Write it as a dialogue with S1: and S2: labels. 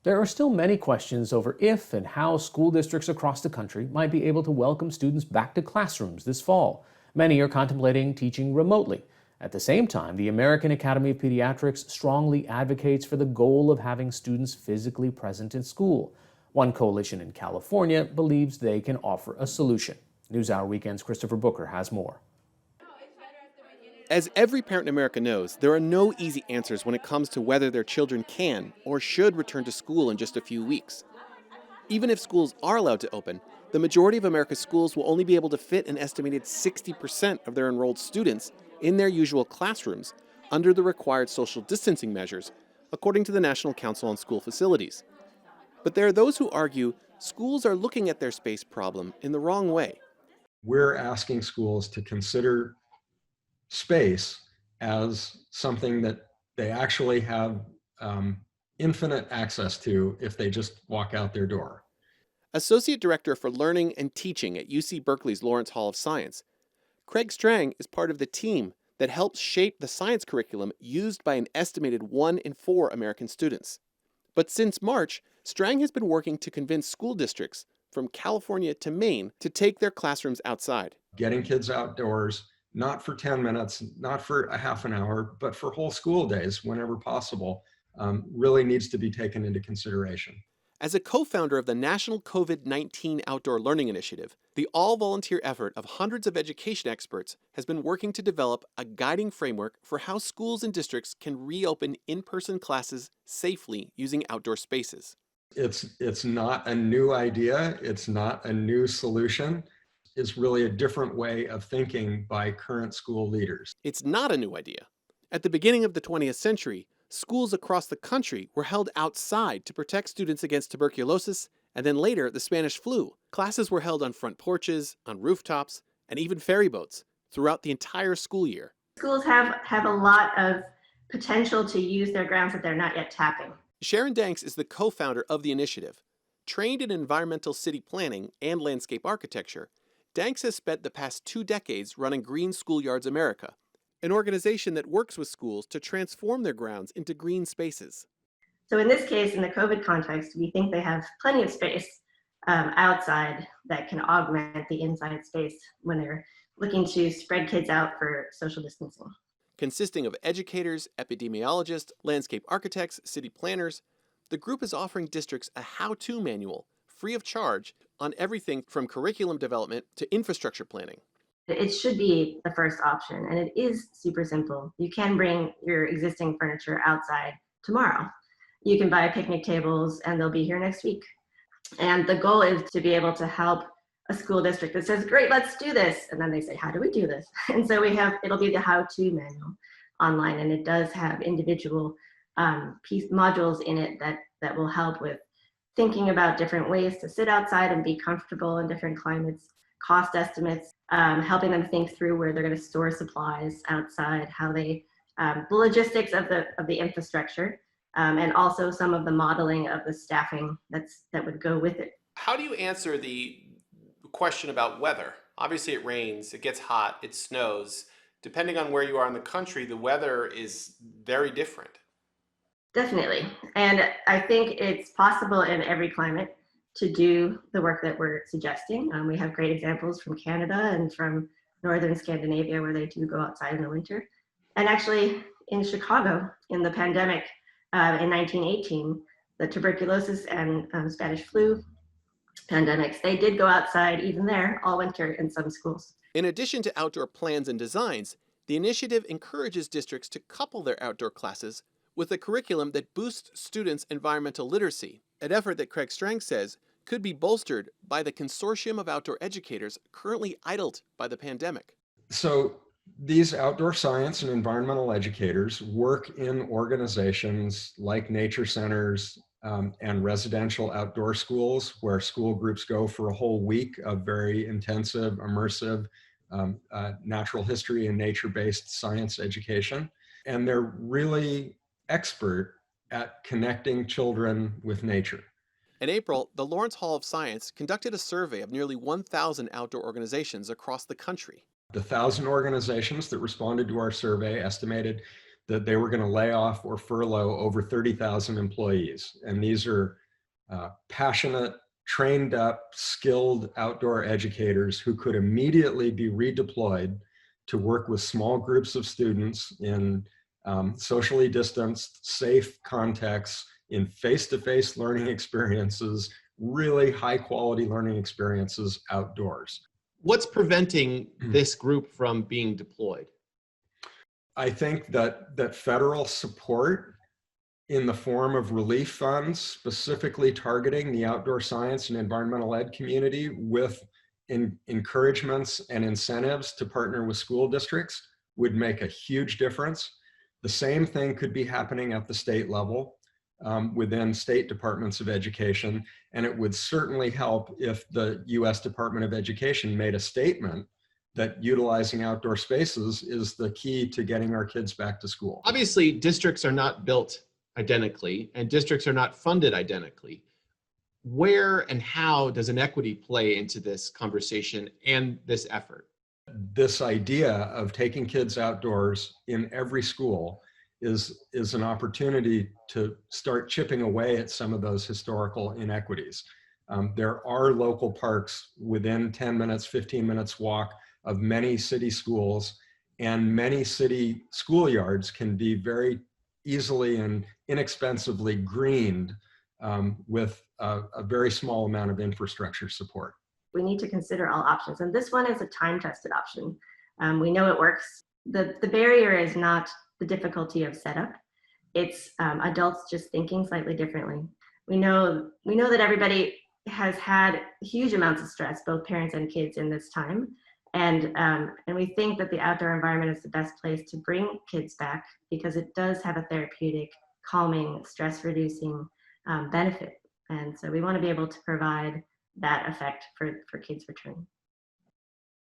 S1: There are still many questions over if and how school districts across the country might be able to welcome students back to classrooms this fall. Many are contemplating teaching remotely. At the same time, the American Academy of Pediatrics strongly advocates for the goal of having students physically present in school. One coalition in California believes they can offer a solution. NewsHour Weekend's Christopher Booker has more.
S2: As every parent in America knows, there are no easy answers when it comes to whether their children can or should return to school in just a few weeks. Even if schools are allowed to open, the majority of America's schools will only be able to fit an estimated 60% of their enrolled students in their usual classrooms under the required social distancing measures, according to the National Council on School Facilities. But there are those who argue schools are looking at their space problem in the wrong way.
S3: We're asking schools to consider space as something that they actually have infinite access to if they just walk out their door.
S2: Associate Director for Learning and Teaching at UC Berkeley's Lawrence Hall of Science, Craig Strang is part of the team that helps shape the science curriculum used by an estimated 1 in 4 American students. But since March, Strang has been working to convince school districts from California to Maine to take their classrooms outside.
S3: Getting kids outdoors, not for 10 minutes, not for a half an hour, but for whole school days whenever possible, really needs to be taken into consideration.
S2: As a co-founder of the National COVID-19 Outdoor Learning Initiative, the all-volunteer effort of hundreds of education experts has been working to develop a guiding framework for how schools and districts can reopen in-person classes safely using outdoor spaces.
S3: It's not a new idea. It's not a new solution. It's really a different way of thinking by current school leaders.
S2: It's not a new idea. At the beginning of the 20th century, schools across the country were held outside to protect students against tuberculosis, and then later the Spanish flu. Classes were held on front porches, on rooftops, and even ferry boats throughout the entire school year.
S4: Schools have a lot of potential to use their grounds that they're not yet tapping.
S2: Sharon Danks is the co-founder of the initiative. Trained in environmental city planning and landscape architecture, Danks has spent the past 2 decades running Green Schoolyards America, an organization that works with schools to transform their grounds into green spaces.
S4: So in this case, in the COVID context, we think they have plenty of space outside that can augment the inside space when they're looking to spread kids out for social distancing.
S2: Consisting of educators, epidemiologists, landscape architects, city planners, the group is offering districts a how-to manual, free of charge, on everything from curriculum development to infrastructure planning.
S4: It should be the first option, and it is super simple. You can bring your existing furniture outside tomorrow. You can buy picnic tables, and they'll be here next week. And the goal is to be able to help a school district that says, great, let's do this. And then they say, how do we do this? And so it'll be the how-to manual online, and it does have individual modules in it that will help with thinking about different ways to sit outside and be comfortable in different climates, cost estimates, helping them think through where they're going to store supplies outside, how they, the logistics of the infrastructure, and also some of the modeling of the staffing that would go with it.
S2: How do you answer the question about weather? Obviously it rains, it gets hot, it snows. Depending on where you are in the country, the weather is very different.
S4: Definitely. And I think it's possible in every climate to do the work that we're suggesting. We have great examples from Canada and from Northern Scandinavia where they do go outside in the winter. And actually in Chicago in the pandemic in 1918, the tuberculosis and Spanish flu pandemics, they did go outside even there all winter in some schools.
S2: In addition to outdoor plans and designs, the initiative encourages districts to couple their outdoor classes with a curriculum that boosts students' environmental literacy, an effort that Craig Strang says could be bolstered by the consortium of outdoor educators currently idled by the pandemic.
S3: So these outdoor science and environmental educators work in organizations like nature centers and residential outdoor schools where school groups go for a whole week of very intensive, immersive natural history and nature-based science education. And they're really expert at connecting children with nature.
S2: In April, the Lawrence Hall of Science conducted a survey of nearly 1,000 outdoor organizations across the country.
S3: The 1,000 organizations that responded to our survey estimated that they were going to lay off or furlough over 30,000 employees. And these are passionate, trained up, skilled outdoor educators who could immediately be redeployed to work with small groups of students in socially distanced, safe contexts, in face-to-face learning experiences, really high quality learning experiences outdoors.
S2: What's preventing this group from being deployed?
S3: I think that federal support in the form of relief funds, specifically targeting the outdoor science and environmental ed community with encouragements and incentives to partner with school districts, would make a huge difference. The same thing could be happening at the state level within state departments of education. And it would certainly help if the US Department of Education made a statement that utilizing outdoor spaces is the key to getting our kids back to school.
S2: Obviously, districts are not built identically and districts are not funded identically. Where and how does inequity play into this conversation and this effort?
S3: This idea of taking kids outdoors in every school is an opportunity to start chipping away at some of those historical inequities. There are local parks within 10 minutes, 15 minutes walk of many city schools, and many city schoolyards can be very easily and inexpensively greened with a very small amount of infrastructure support.
S4: We need to consider all options, and this one is a time-tested option. We know it works. The barrier is not the difficulty of setup. It's adults just thinking slightly differently. We know that everybody has had huge amounts of stress, both parents and kids, in this time. And we think that the outdoor environment is the best place to bring kids back because it does have a therapeutic, calming, stress-reducing benefit. And so we want to be able to provide that effect for kids returning.